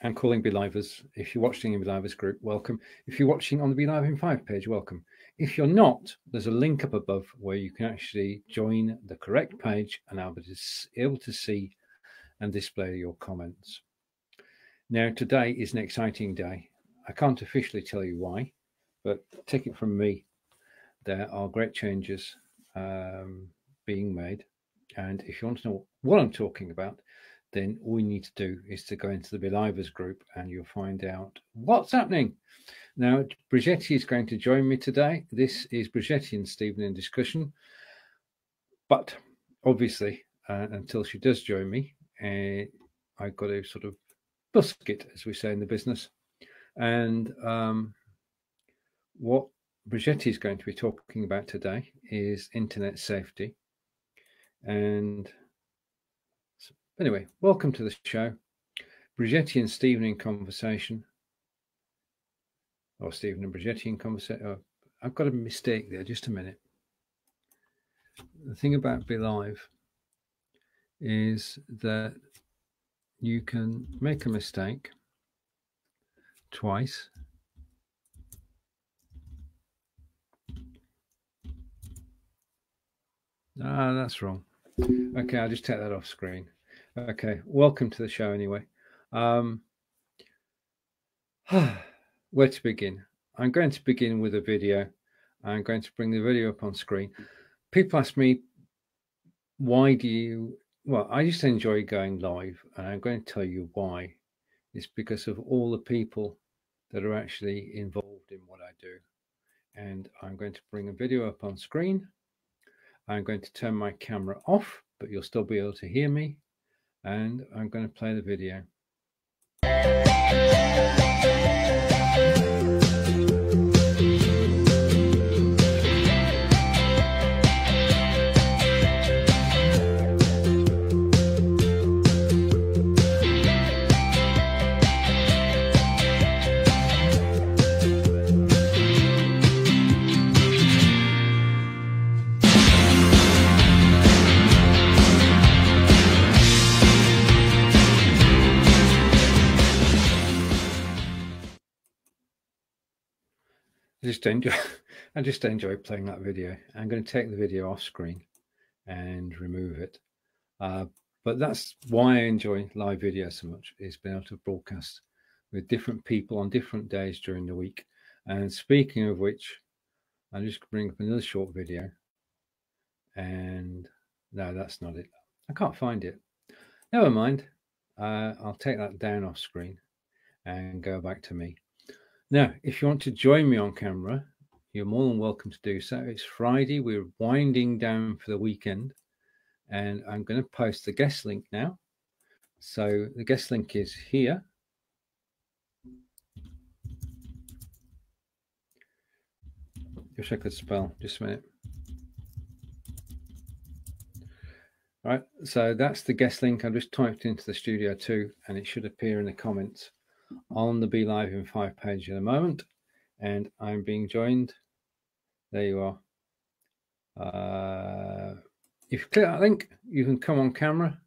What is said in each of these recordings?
and calling BeLivers. If you're watching in BeLivers group, welcome. If you're watching on the BeLive in 5 page, welcome. If you're not, there's a link up above where you can actually join the correct page and I'll be able to see and display your comments. Now, today is an exciting day. I can't officially tell you why, but take it from me, there are great changes being made. And if you want to know what I'm talking about, then all you need to do is to go into the BeLivers group and you'll find out what's happening. Now, Bridgetti is going to join me today. This is Bridgetti and Stephen in discussion. But obviously, until she does join me, I've got to sort of busk it, as we say in the business. And what Bridgetti is going to be talking about today is internet safety. And so, anyway, welcome to the show. Bridgetti and Stephen in conversation. Or Stephen and Bridgetti in conversation. Oh, I've got a mistake there, just a minute. The thing about BeLive is that you can make a mistake twice. Ah, that's wrong. Okay, I'll just take that off screen. Okay, welcome to the show anyway. Where to begin? I'm going to begin with a video. I'm going to bring the video up on screen. People ask me, why do you... Well, I just enjoy going live, and I'm going to tell you why. It's because of all the people that are actually involved in what I do. And I'm going to bring a video up on screen. I'm going to turn my camera off, but you'll still be able to hear me. And I'm going to play the video. I just enjoy playing that video. I'm going to take the video off screen and remove it. But that's why I enjoy live video so much, is being able to broadcast with different people on different days during the week. And speaking of which, I'll just bring up another short video. And no, that's not it. I can't find it. Never mind. I'll take that down off screen and go back to me. Now, if you want to join me on camera, you're more than welcome to do so. It's Friday. We're winding down for the weekend. And I'm going to post the guest link now. So the guest link is here. Wish I could spell. Just a minute. All right. So that's the guest link. I've just typed into the Studio2 and it should appear in the comments on the BeLive in 5 page in a moment. And I'm being joined. There you are. If you click that link, you can come on camera.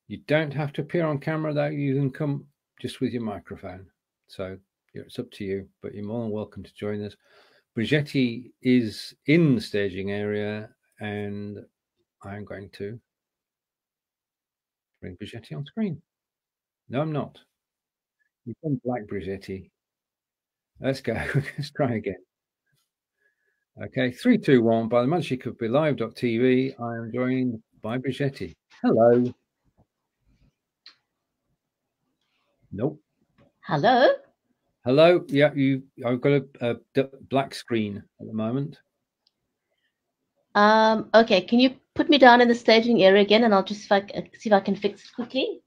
You don't have to appear on camera though. You can come just with your microphone. So it's up to you, but you're more than welcome to join us. Bridgetti is in the staging area and I'm going to bring Bridgetti on screen. No, I'm not. You've done black, Bridgetti. Let's go. Let's try again. Okay, 3, 2, 1. By the magic of BeLive.tv, I am joined by Bridgetti. Hello. Nope. Hello. Hello. Yeah, I've got a black screen at the moment. Okay, can you put me down in the staging area again, and I'll just see if I can fix it quickly.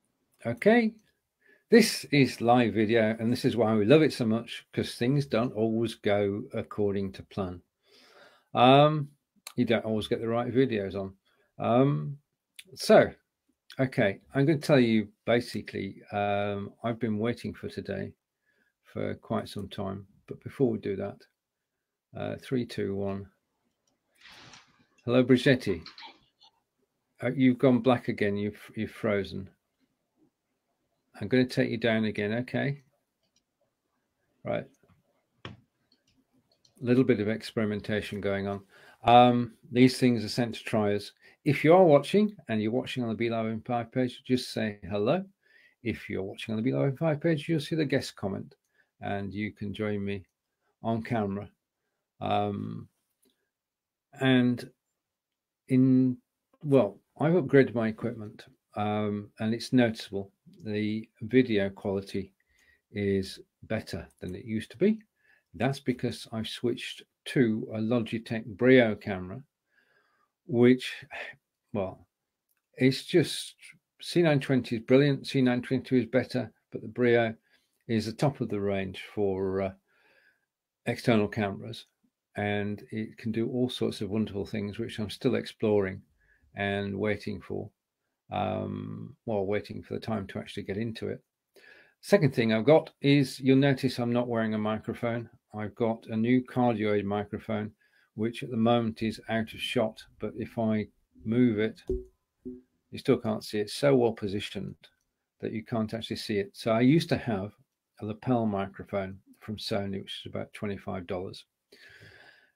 Okay. This is live video, and this is why we love it so much, because things don't always go according to plan. You don't always get the right videos on. So, okay, I'm going to tell you basically, I've been waiting for today for quite some time. But before we do that, 3, 2, 1. Hello, Bridgetti. You've gone black again. You've frozen. I'm going to take you down again. Okay. Right. A little bit of experimentation going on. These things are sent to triers. If you are watching and you're watching on the BeLive In5 page, just say hello. If you're watching on the BeLive In5 page, you'll see the guest comment and you can join me on camera. And I've upgraded my equipment and it's noticeable. The video quality is better than it used to be. That's because I've switched to a Logitech Brio camera, which, well, it's just C920 is brilliant. C922 is better, but the Brio is the top of the range for external cameras, and it can do all sorts of wonderful things, which I'm still exploring and waiting for. Waiting for the time to actually get into it. Second thing I've got is, you'll notice I'm not wearing a microphone. I've got a new cardioid microphone, which at the moment is out of shot, but if I move it, you still can't see it. It's so well positioned that you can't actually see it. So I used to have a lapel microphone from Sony, which is about $25.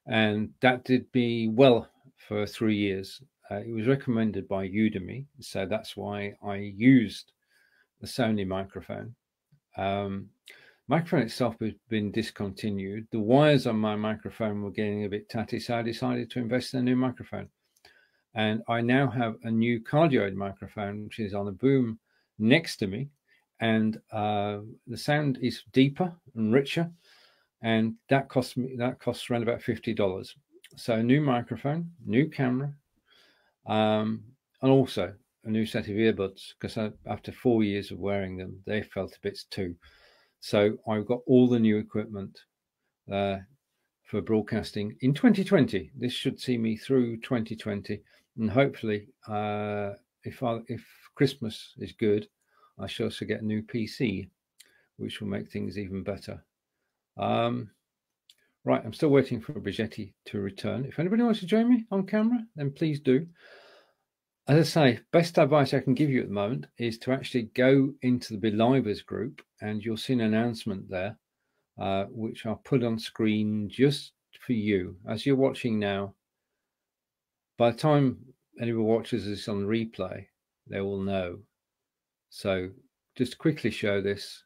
And that did me well for 3 years. It was recommended by Udemy, so that's why I used the Sony microphone. Microphone itself has been discontinued. The wires on my microphone were getting a bit tatty, so I decided to invest in a new microphone. And I now have a new cardioid microphone, which is on a boom next to me, and the sound is deeper and richer, and that costs around about $50. So new microphone, new camera, and also a new set of earbuds, because after 4 years of wearing them, they felt a bit too. So I've got all the new equipment for broadcasting in 2020. This should see me through 2020, and hopefully, if Christmas is good, I shall also get a new PC, which will make things even better. Right, I'm still waiting for Bridgetti to return. If anybody wants to join me on camera, then please do. As I say, best advice I can give you at the moment is to actually go into the BeLivers group, and you'll see an announcement there, which I'll put on screen just for you. As you're watching now, by the time anyone watches this on replay, they will know. So just to quickly show this,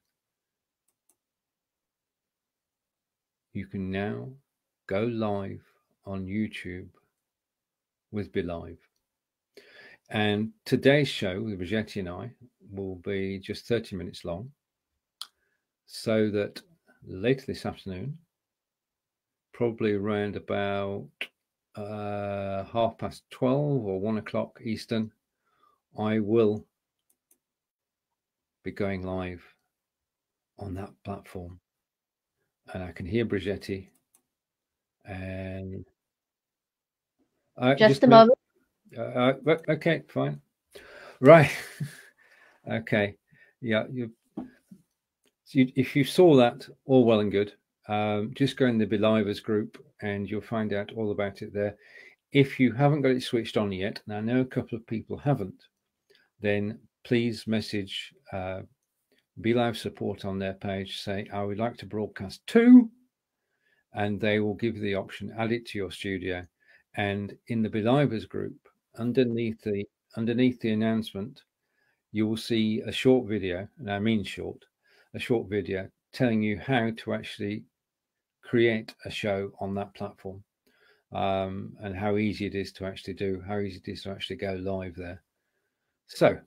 you can now go live on YouTube with BeLive. And today's show with Bridgetti and I will be just 30 minutes long, so that later this afternoon, probably around about 12:30 or 1 o'clock Eastern, I will be going live on that platform, and I can hear Bridgetti. And just a moment. Okay, fine. Right. Okay. Yeah. If you saw that, all well and good. Just go in the BeLivers group and you'll find out all about it there. If you haven't got it switched on yet, and I know a couple of people haven't, then please message BeLive support on their page, say, I would like to broadcast too, and they will give you the option, add it to your studio. And in the BeLivers group, underneath the announcement, you will see a short video, and I mean short, a short video telling you how to actually create a show on that platform, and how easy it is to actually do, how easy it is to actually go live there. So,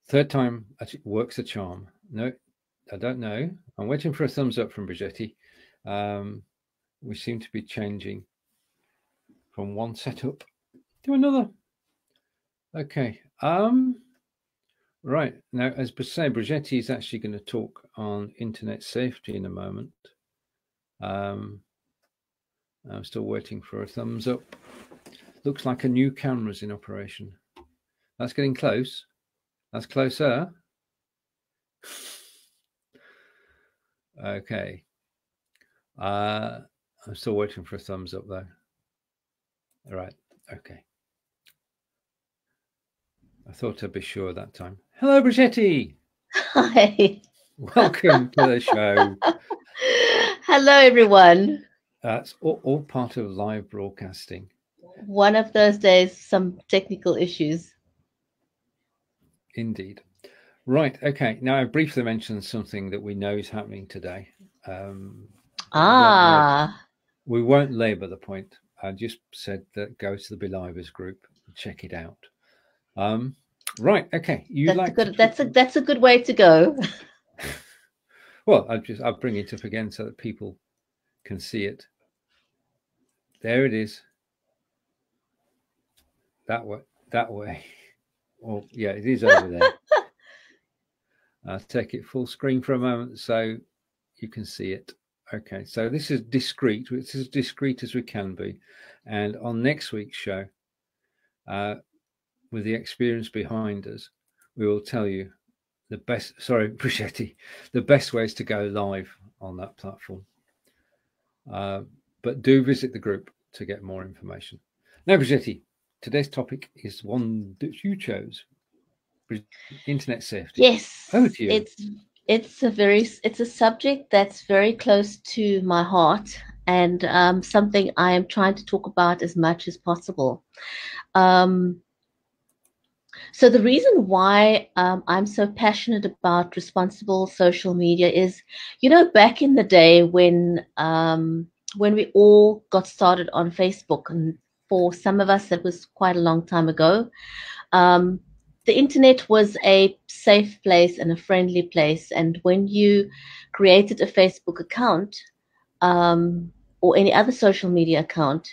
third time actually works a charm. No, I don't know. I'm waiting for a thumbs up from Bridgetti. We seem to be changing from one setup to another. Okay. Right. Now, as I say, Bridgetti is actually going to talk on internet safety in a moment. I'm still waiting for a thumbs up. Looks like a new camera's in operation. That's getting close. That's closer. Okay. I'm still waiting for a thumbs up though. All right. Okay. I thought I'd be sure that time. Hello, Bridgetti. Hi. Welcome to the show. Hello, everyone. That's all part of live broadcasting. One of those days, some technical issues. Indeed. Right. Okay. Now, I briefly mentioned something that we know is happening today. We won't labour the point. I just said that go to the BeLivers group and check it out. Right. Okay. That's a good way to go. Well, I'll bring it up again so that people can see it. There it is. That way. Oh, yeah, it is over there. I'll take it full screen for a moment so you can see it. Okay, so this is discreet. It's as discreet as we can be. And on next week's show, with the experience behind us, we will tell you the best, the best ways to go live on that platform. But do visit the group to get more information. Now, Bridgetti, today's topic is one that you chose. Internet safety. Yes. Over to you. It's a subject that's very close to my heart, and something I am trying to talk about as much as possible. So the reason why I'm so passionate about responsible social media is, back in the day when we all got started on Facebook, and for some of us that was quite a long time ago, the internet was a safe place and a friendly place. And when you created a Facebook account or any other social media account,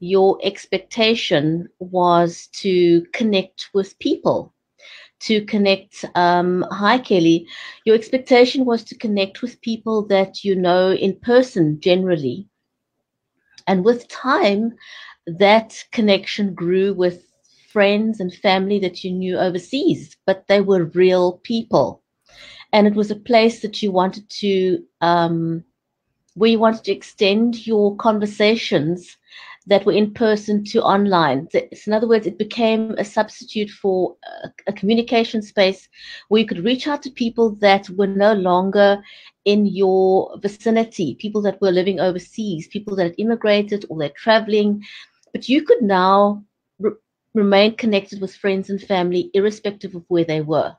your expectation was to connect with people, to connect. Hi, Kelly. Your expectation was to connect with people that you know in person generally. And with time, that connection grew with friends and family that you knew overseas, but they were real people. And it was a place that you wanted to, where you wanted to extend your conversations that were in person to online. So in other words, it became a substitute for a communication space where you could reach out to people that were no longer in your vicinity, people that were living overseas, people that had immigrated or they're traveling. But you could now remain connected with friends and family irrespective of where they were.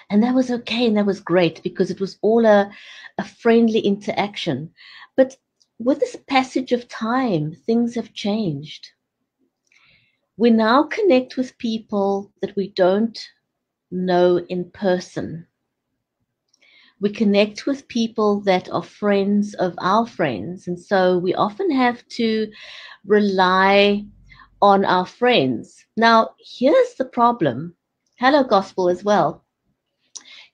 And that was okay, and that was great because it was all a friendly interaction. But with this passage of time, things have changed. We now connect with people that we don't know in person. We connect with people that are friends of our friends. And so we often have to rely on our friends. Now, here's the problem. Hello, Gospel, as well.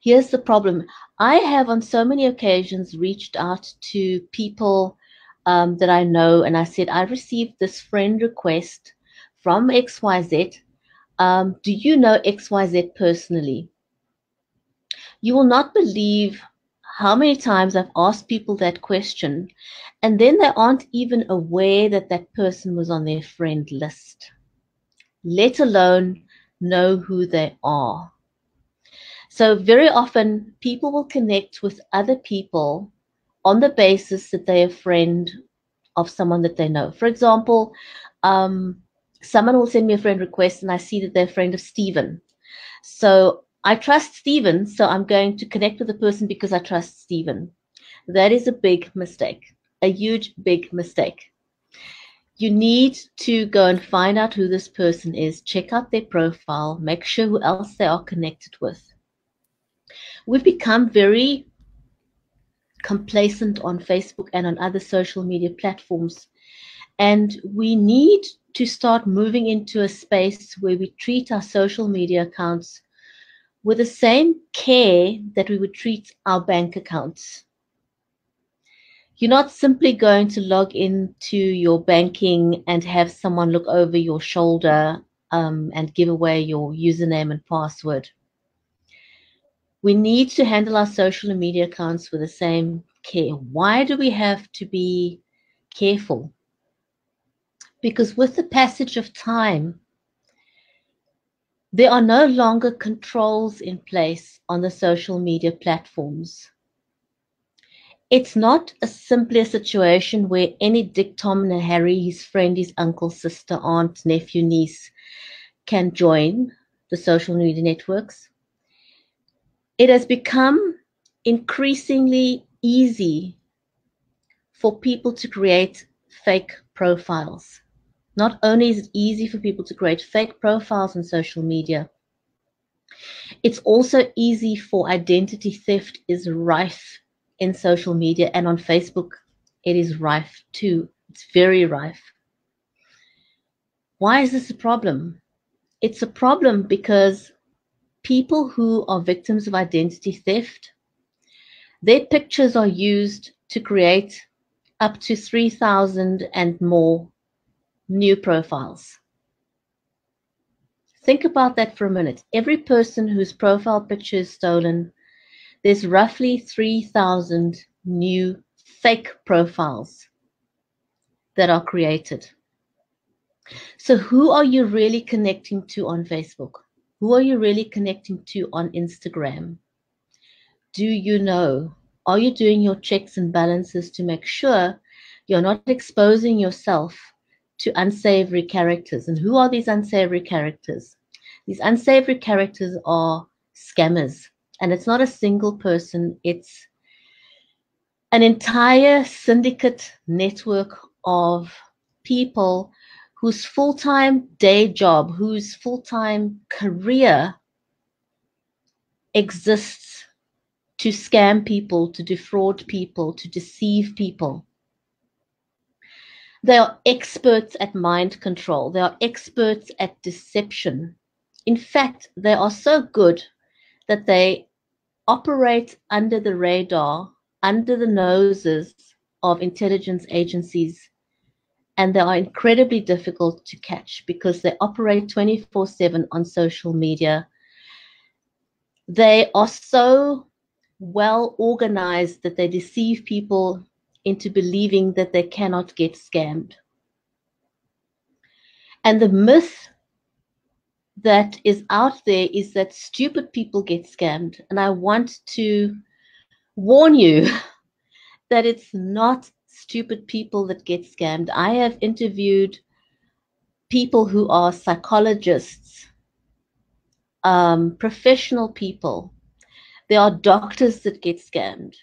Here's the problem. I have on so many occasions reached out to people that I know, and I said, I received this friend request from XYZ. Do you know XYZ personally? You will not believe how many times I've asked people that question, and then they aren't even aware that that person was on their friend list, let alone know who they are. So very often people will connect with other people on the basis that they're a friend of someone that they know. For example, someone will send me a friend request and I see that they're a friend of Stephen. So I trust Stephen, so I'm going to connect with the person because I trust Stephen. That is a big mistake, a huge, big mistake. You need to go and find out who this person is, check out their profile, make sure who else they are connected with. We've become very complacent on Facebook and on other social media platforms. And we need to start moving into a space where we treat our social media accounts with the same care that we would treat our bank accounts. You're not simply going to log into your banking and have someone look over your shoulder and give away your username and password. We need to handle our social media accounts with the same care. Why do we have to be careful? Because with the passage of time, There are no longer controls in place on the social media platforms. It's not simply a situation where any Dick, Tom, and Harry, his friend, his uncle, sister, aunt, nephew, niece, can join the social media networks. It has become increasingly easy for people to create fake profiles. Not only is it easy for people to create fake profiles on social media, it's also easy for identity theft is rife in social media, and on Facebook it is rife too. It's very rife. Why is this a problem? It's a problem because people who are victims of identity theft, their pictures are used to create up to 3,000 and more new profiles. Think about that for a minute. Every person whose profile picture is stolen, there's roughly 3,000 new fake profiles that are created. So who are you really connecting to on Facebook? Who are you really connecting to on Instagram? Do you know? Are you doing your checks and balances to make sure you're not exposing yourself to unsavory characters? And who are these unsavory characters? These unsavory characters are scammers. And it's not a single person, it's an entire syndicate network of people whose full-time day job, whose full-time career exists to scam people, to defraud people, to deceive people. They are experts at mind control. They are experts at deception. In fact, they are so good that they operate under the radar, under the noses of intelligence agencies, and they are incredibly difficult to catch because they operate 24/7 on social media. They are so well organized that they deceive people into believing that they cannot get scammed. And the myth that is out there is that stupid people get scammed. And I want to warn you that it's not stupid people that get scammed. I have interviewed people who are psychologists, professional people. There are doctors that get scammed.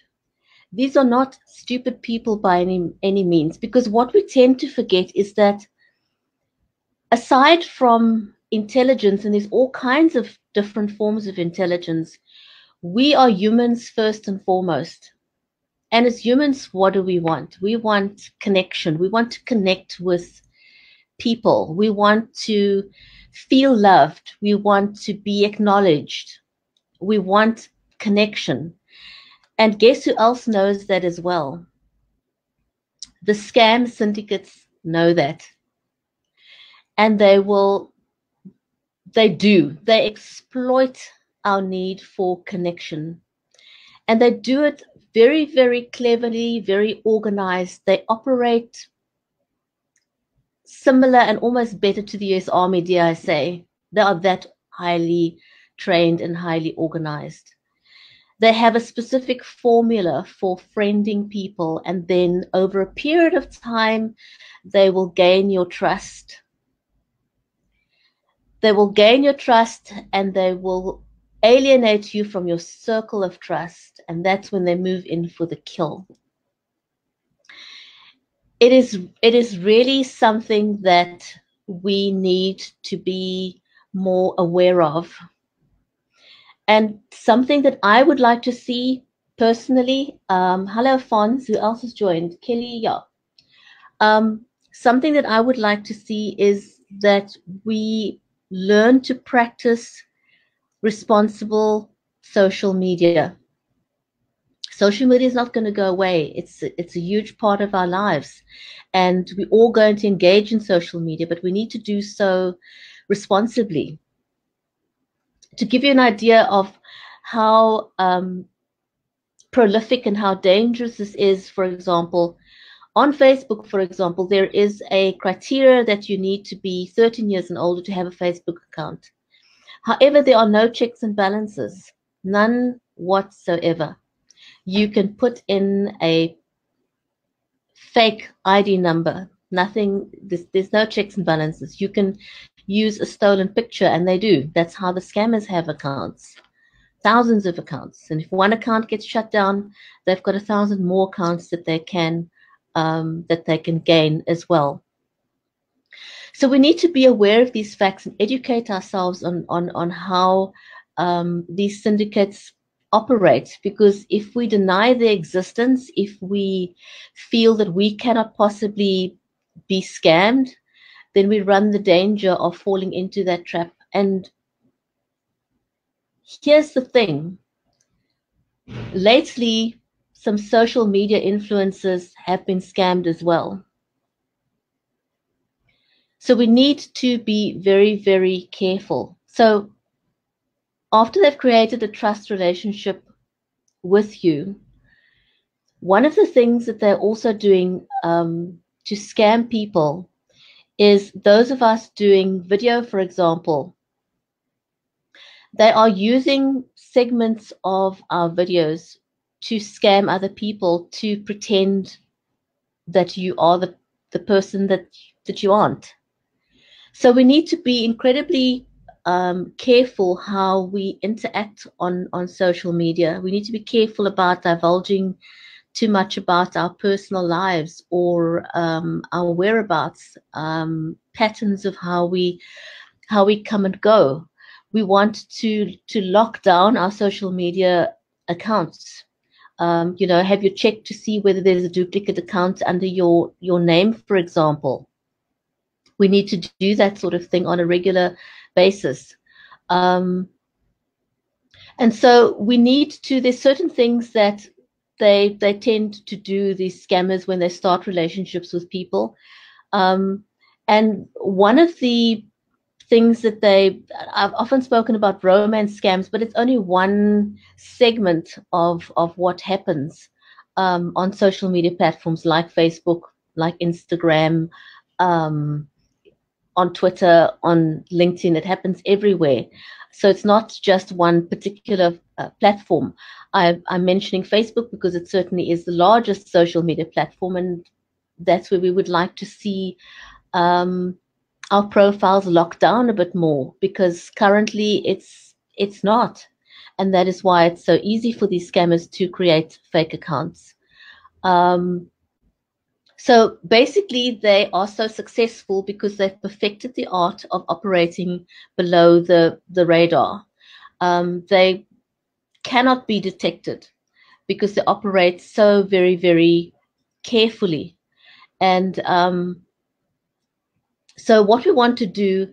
These are not stupid people by any means, because what we tend to forget is that aside from intelligence, and there's all kinds of different forms of intelligence, we are humans first and foremost. And as humans, what do we want? We want connection. We want to connect with people. We want to feel loved. We want to be acknowledged. We want connection. And guess who else knows that as well? The scam syndicates know that. And they exploit our need for connection. And they do it very, very cleverly, very organized. They operate similar and almost better to the US Army, dare I say. They are that highly trained and highly organized. They have a specific formula for friending people, and then over a period of time, they will gain your trust. They will gain your trust, and they will alienate you from your circle of trust, and that's when they move in for the kill. It is really something that we need to be more aware of. And something that I would like to see personally, hello Fons, who else has joined? Kelly, yeah. Something that I would like to see is that we learn to practice responsible social media. Social media is not going to go away. It's a huge part of our lives, and we're all going to engage in social media, but we need to do so responsibly. To give you an idea of how prolific and how dangerous this is, for example, on Facebook, for example, there is a criteria that you need to be 13 years and older to have a Facebook account. However, there are no checks and balances, none whatsoever. You can put in a fake ID number, nothing, there's no checks and balances. You can use a stolen picture, and they do. That's how the scammers have accounts, thousands of accounts. And if one account gets shut down, they've got 1,000 more accounts that they can gain as well. So we need to be aware of these facts and educate ourselves on how these syndicates operate, because if we deny their existence, if we feel that we cannot possibly be scammed, then we run the danger of falling into that trap. And here's the thing. Lately, some social media influencers have been scammed as well. So we need to be very, very careful. So after they've created a trust relationship with you, one of the things that they're also doing to scam people is those of us doing video, for example, they are using segments of our videos to scam other people, to pretend that you are the person that you aren't. So we need to be incredibly careful how we interact on social media. We need to be careful about divulging too much about our personal lives or our whereabouts, patterns of how we come and go. We want to lock down our social media accounts. You know, have you checked to see whether there's a duplicate account under your name, for example? We need to do that sort of thing on a regular basis. And so we need to, there's certain things that they tend to do, these scammers, when they start relationships with people. And one of the things that I've often spoken about romance scams, but it's only one segment of what happens on social media platforms like Facebook, like Instagram, on Twitter, on LinkedIn. It happens everywhere. So it's not just one particular platform. I'm mentioning Facebook because it certainly is the largest social media platform, and that's where we would like to see our profiles locked down a bit more, because currently it's not. And that is why it's so easy for these scammers to create fake accounts. So basically, they are so successful because they've perfected the art of operating below the radar. They cannot be detected because they operate so very, very carefully. And so what we want to do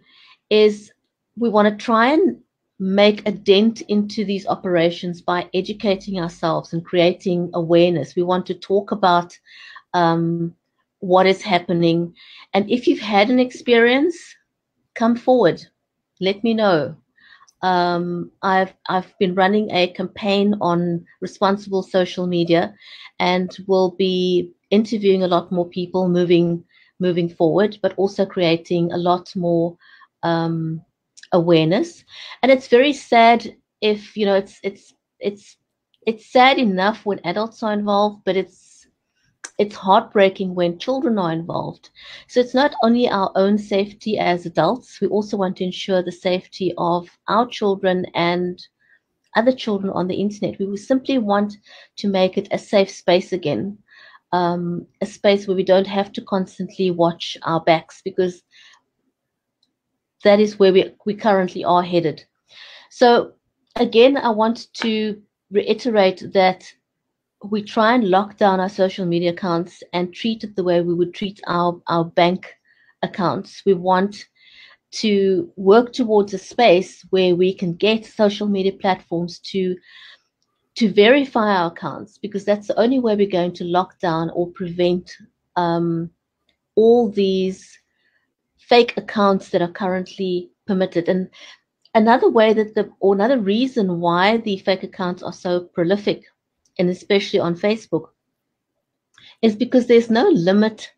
is we want to try and make a dent into these operations by educating ourselves and creating awareness. We want to talk about what is happening. And if you've had an experience, come forward. Let me know. I've been running a campaign on responsible social media, and will be interviewing a lot more people moving forward, but also creating a lot more awareness. And it's very sad if, you know, it's sad enough when adults are involved, but it's heartbreaking when children are involved. So it's not only our own safety as adults, we also want to ensure the safety of our children and other children on the internet. We simply want to make it a safe space again, a space where we don't have to constantly watch our backs, because that is where we currently are headed. So again, I want to reiterate that we try and lock down our social media accounts and treat it the way we would treat our bank accounts. We want to work towards a space where we can get social media platforms to verify our accounts, because that's the only way we're going to lock down or prevent all these fake accounts that are currently permitted. And another way that another reason why the fake accounts are so prolific, and especially on Facebook, is because there's no limit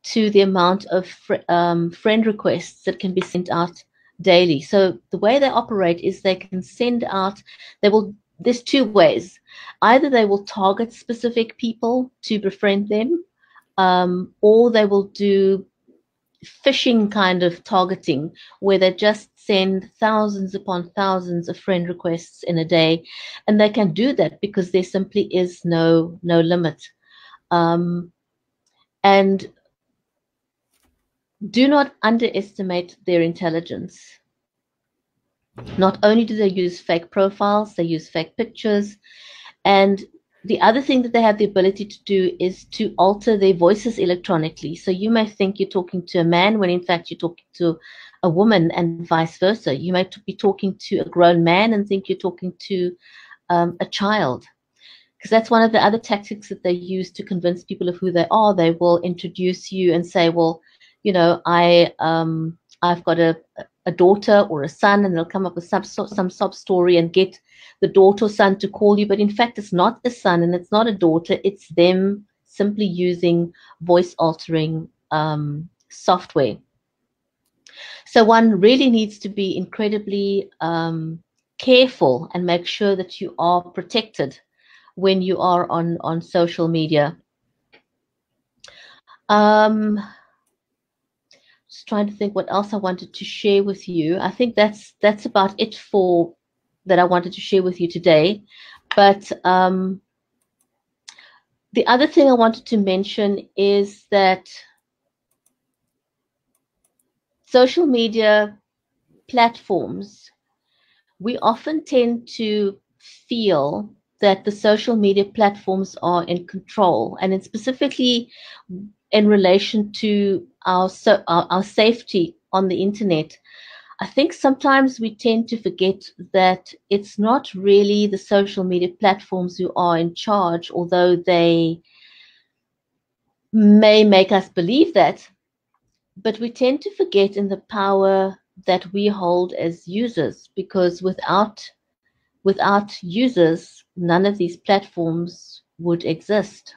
to the amount of friend requests that can be sent out daily. So the way they operate is they can send out, there's two ways. Either they will target specific people to befriend them, or they will do phishing kind of targeting where they just send thousands upon thousands of friend requests in a day. And they can do that because there simply is no limit. And do not underestimate their intelligence. Not only do they use fake profiles, they use fake pictures. And the other thing that they have the ability to do is to alter their voices electronically. So you may think you're talking to a man when in fact you're talking to a woman, and vice versa. You might be talking to a grown man and think you're talking to a child. Because that's one of the other tactics that they use to convince people of who they are. They will introduce you and say, well, you know, I've got a daughter or a son, and they'll come up with some sob story and get the daughter or son to call you. But in fact, it's not a son and it's not a daughter. It's them simply using voice altering software. So one really needs to be incredibly careful and make sure that you are protected when you are on social media. Just trying to think what else I wanted to share with you. I think that's about it for that I wanted to share with you today. But the other thing I wanted to mention is that social media platforms, we often tend to feel that the social media platforms are in control, and it's specifically in relation to our safety on the internet. I think sometimes we tend to forget that it's not really the social media platforms who are in charge, although they may make us believe that, but we tend to forget in the power that we hold as users, because without users, none of these platforms would exist.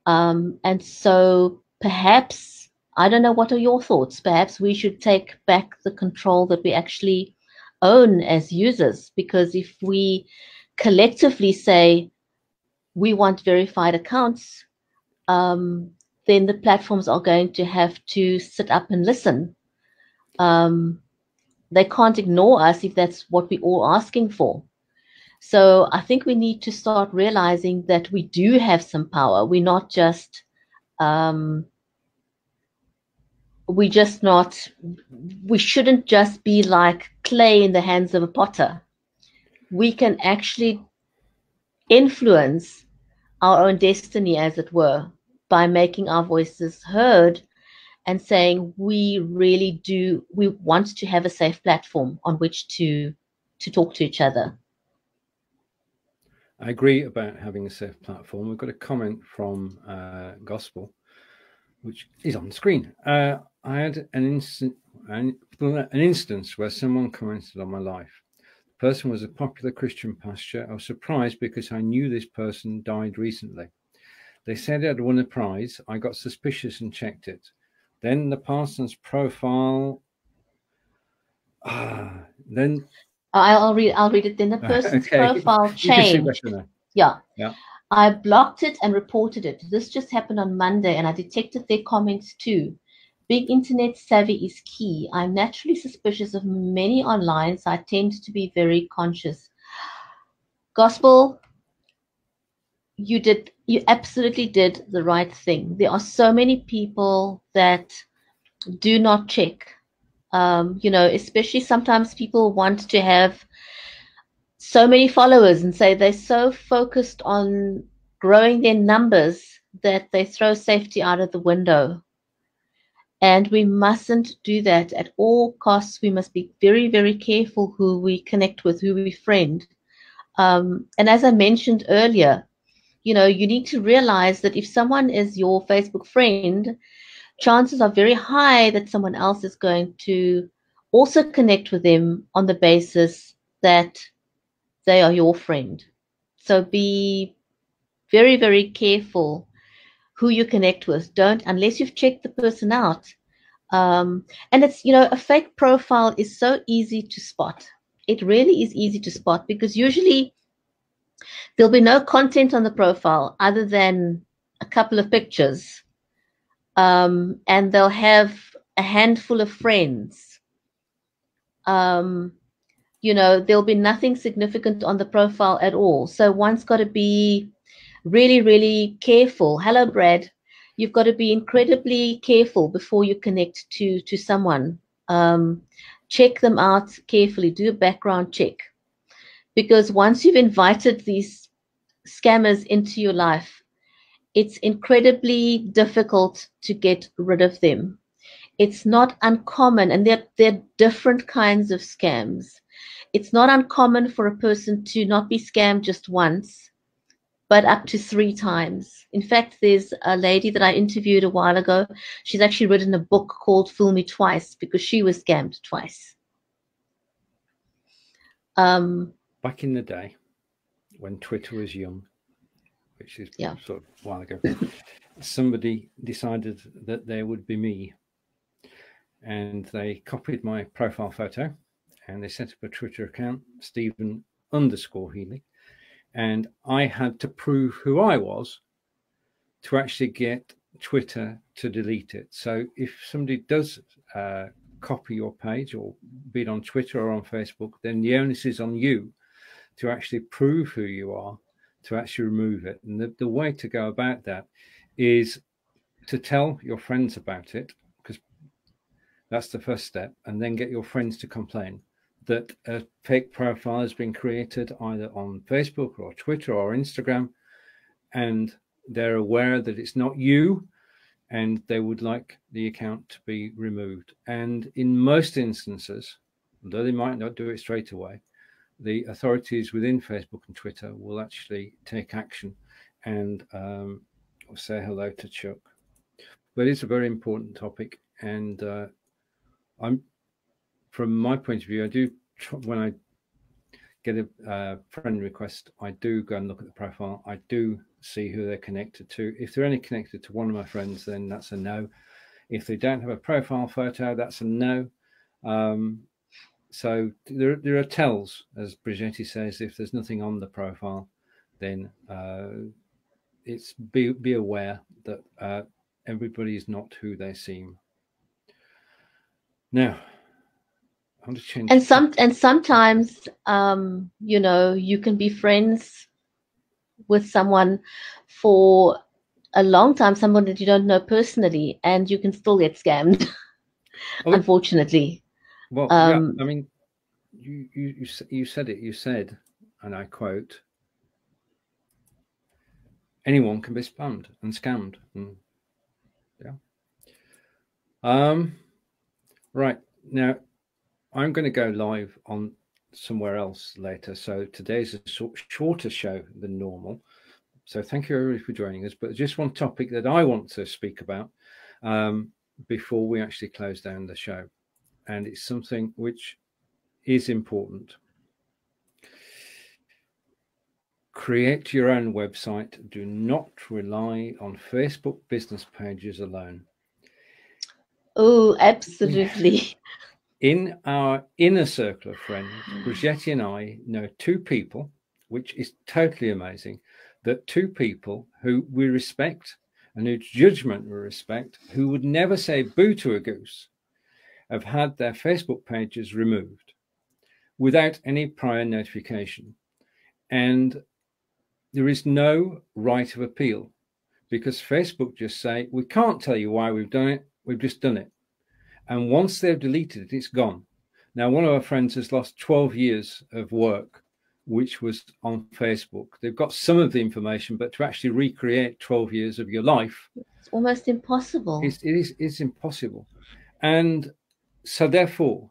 And so perhaps, I don't know, what are your thoughts? Perhaps we should take back the control that we actually own as users, because if we collectively say we want verified accounts, then the platforms are going to have to sit up and listen. They can't ignore us if that's what we're all asking for. So I think we need to start realizing that we do have some power. We're not just, we shouldn't just be like clay in the hands of a potter. We can actually influence our own destiny, as it were, by making our voices heard and saying we want to have a safe platform on which to talk to each other. I agree about having a safe platform. We've got a comment from Gospel, which is on the screen. I had an instance where someone commented on my life. The person was a popular Christian pastor. I was surprised because I knew this person died recently. They said I'd won a prize. I got suspicious and checked it. Then the person's profile. Then I'll read it. Then the person's profile changed. Yeah. I blocked it and reported it. This just happened on Monday, and I detected their comments too. Big internet savvy is key. I'm naturally suspicious of many online, so I tend to be very conscious. Gospel, you absolutely did the right thing. There are so many people that do not check. Especially sometimes people want to have so many followers and say they're so focused on growing their numbers that they throw safety out of the window. And we mustn't do that at all costs. We must be very, very careful who we connect with, who we friend. And as I mentioned earlier, you need to realize that if someone is your Facebook friend, chances are very high that someone else is going to also connect with them on the basis that they are your friend. So be very, very careful who you connect with. Unless you've checked the person out, And it's, you know, a fake profile is so easy to spot. It really is easy to spot because usually there'll be no content on the profile other than a couple of pictures. And they'll have a handful of friends. You know, there'll be nothing significant on the profile at all. So one's got to be really, really careful. Hello, Brad. You've got to be incredibly careful before you connect to someone. Check them out carefully. Do a background check. Because once you've invited these scammers into your life, it's incredibly difficult to get rid of them. It's not uncommon, and they're different kinds of scams. It's not uncommon for a person to not be scammed just once, but up to 3 times. In fact, there's a lady that I interviewed a while ago. She's actually written a book called Fool Me Twice because she was scammed twice. Back in the day, when Twitter was young, which is sort of a while ago, somebody decided that there would be me. And they copied my profile photo and they set up a Twitter account, Stephen_Healey. And I had to prove who I was to actually get Twitter to delete it. So if somebody does copy your page, or be it on Twitter or on Facebook, then the onus is on you to actually prove who you are, to actually remove it. And the way to go about that is to tell your friends about it, because that's the first step, and then get your friends to complain that a fake profile has been created either on Facebook or Twitter or Instagram, and they're aware that it's not you, and they would like the account to be removed. And in most instances, although they might not do it straight away, the authorities within Facebook and Twitter will actually take action and say hello to Chuck. But it's a very important topic, and from my point of view, I do, when I get a friend request, I do go and look at the profile. I do see who they're connected to. If they're only connected to one of my friends, then that's a no. If they don't have a profile photo, that's a no. So there are tells, as Bridgetti says. If there's nothing on the profile, then it's be aware that everybody is not who they seem. Now, I'm just changing. And sometimes, you know, you can be friends with someone for a long time, someone that you don't know personally, and you can still get scammed. Unfortunately. Well, yeah, I mean, you said it. You said, and I quote, anyone can be spammed and scammed. And, yeah. Right now, I'm going to go live on somewhere else later. So today's a shorter show than normal. So thank you everybody for joining us. But just one topic that I want to speak about before we actually close down the show. And it's something which is important. Create your own website. Do not rely on Facebook business pages alone. Oh, absolutely. In our inner circle of friends, Bridgetti and I know 2 people, which is totally amazing, that 2 people who we respect and whose judgment we respect, who would never say boo to a goose, have had their Facebook pages removed without any prior notification. And there is no right of appeal, because Facebook just say, we can't tell you why we've done it, we've just done it. And once they've deleted it, it's gone. Now, one of our friends has lost 12 years of work, which was on Facebook. They've got some of the information, but to actually recreate 12 years of your life, it's almost impossible. It's impossible. And so therefore,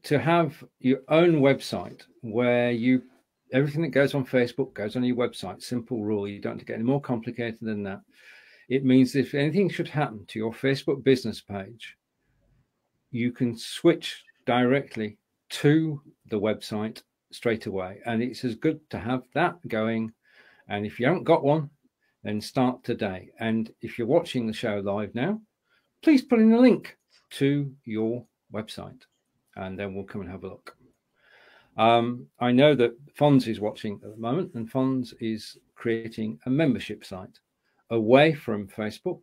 to have your own website where everything that goes on Facebook goes on your website, simple rule, you don't have to get any more complicated than that. It means if anything should happen to your Facebook business page, you can switch directly to the website straight away. And it's as good to have that going. And if you haven't got one, then start today. And if you're watching the show live now, please put in a link to your website, and then we'll come and have a look. I know that Fonz is watching at the moment, and Fonz is creating a membership site away from Facebook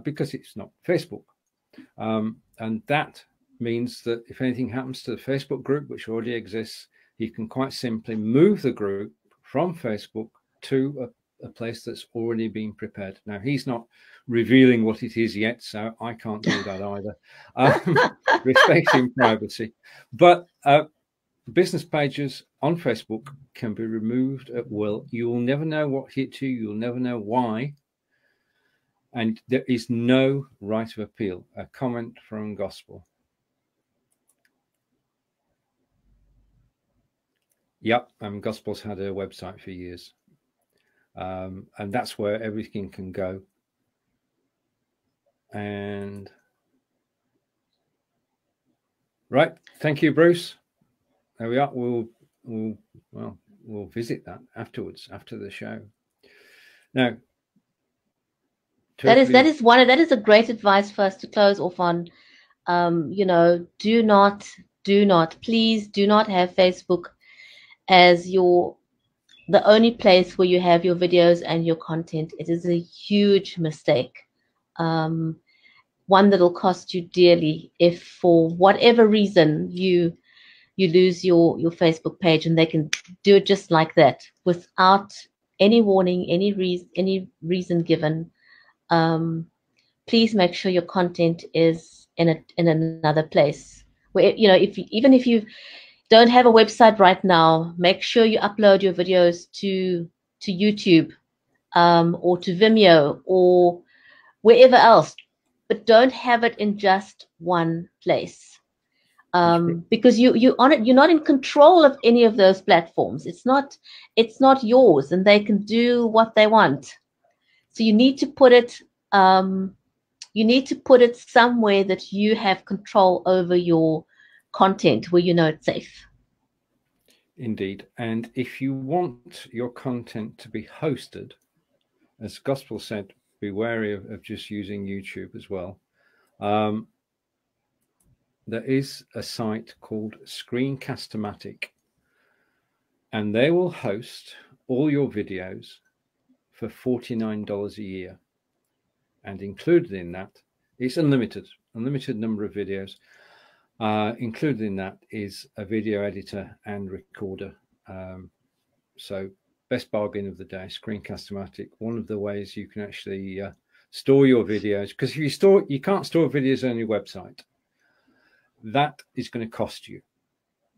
because it's not Facebook. And that means that if anything happens to the Facebook group, which already exists, you can quite simply move the group from Facebook to a place that's already been prepared. Now, he's not revealing what it is yet, so I can't do that either, respecting privacy. But business pages on Facebook can be removed at will. You'll never know what hit you. You'll never know why. And there is no right of appeal. A comment from Gospel. Yep, Gospel's had a website for years. And that's where everything can go. And right, thank you, Bruce. There we are. We'll visit that afterwards, after the show. Now, that is a great advice for us to close off on. Please do not have Facebook as the only place where you have your videos and your content. It is a huge mistake. One that'll cost you dearly if for whatever reason you lose your Facebook page, and they can do it just like that without any warning, any reason given. Please make sure your content is in another place where, even if you don't have a website right now, make sure you upload your videos to YouTube or to Vimeo or wherever else, but don't have it in just one place. Because you're not in control of any of those platforms. It's not yours, and they can do what they want. So you need to put it somewhere that you have control over your content, where you know it's safe. Indeed. And if you want your content to be hosted, as Gospel said, be wary of just using YouTube as well. There is a site called Screencast-O-Matic, and they will host all your videos for $49 a year. And included in that, it's unlimited number of videos. Included in that is a video editor and recorder. So best bargain of the day, Screencast-O-Matic. One of the ways you can actually store your videos, because if you can't store videos on your website. That is going to cost you.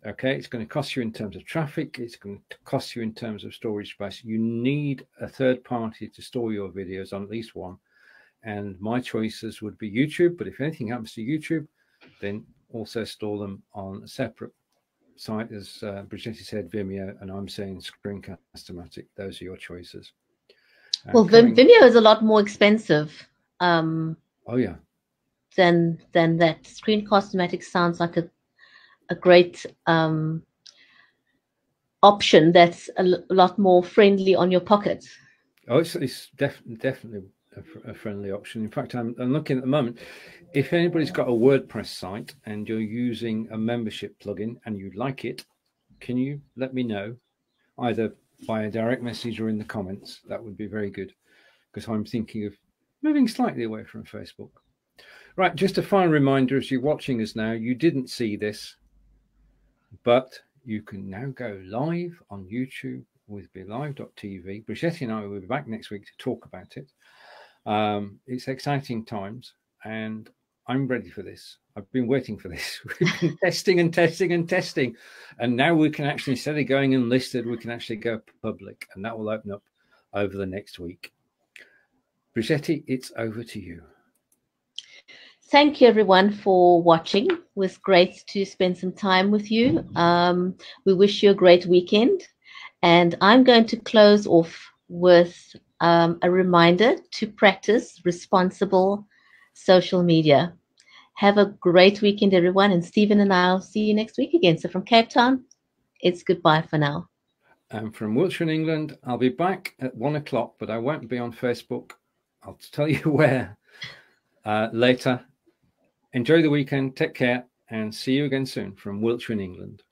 Okay, it's going to cost you in terms of traffic. It's going to cost you in terms of storage space. You need a third party to store your videos on, at least one. And my choices would be YouTube. But if anything happens to YouTube, then also store them on a separate site, as Bridgetti said, Vimeo, and I'm saying Screencast-O-Matic. Those are your choices. Well, Vimeo is a lot more expensive. Oh yeah. Than that. Screencast-O-Matic sounds like a great option that's a lot more friendly on your pocket. Oh, it's definitely a friendly option. In fact, I'm looking at the moment. If anybody's got a WordPress site and you're using a membership plugin and you like it, can you let me know either by a direct message or in the comments? That would be very good, because I'm thinking of moving slightly away from Facebook. Right, just a final reminder, as you're watching us now, you didn't see this, but you can now go live on YouTube with BeLive.tv. Bridgetti and I will be back next week to talk about it. It's exciting times, and I'm ready for this. I've been waiting for this. We've been testing and testing and testing, and now we can actually, instead of going unlisted, we can actually go public, and that will open up over the next week. Bridgetti, it's over to you. Thank you, everyone, for watching. It was great to spend some time with you. We wish you a great weekend. And I'm going to close off with a reminder to practice responsible social media. Have a great weekend, everyone. And Stephen and I will see you next week again. So from Cape Town, it's goodbye for now. And from Wiltshire in England, I'll be back at 1 o'clock, but I won't be on Facebook. I'll tell you where later. Enjoy the weekend. Take care and see you again soon from Wiltshire in England.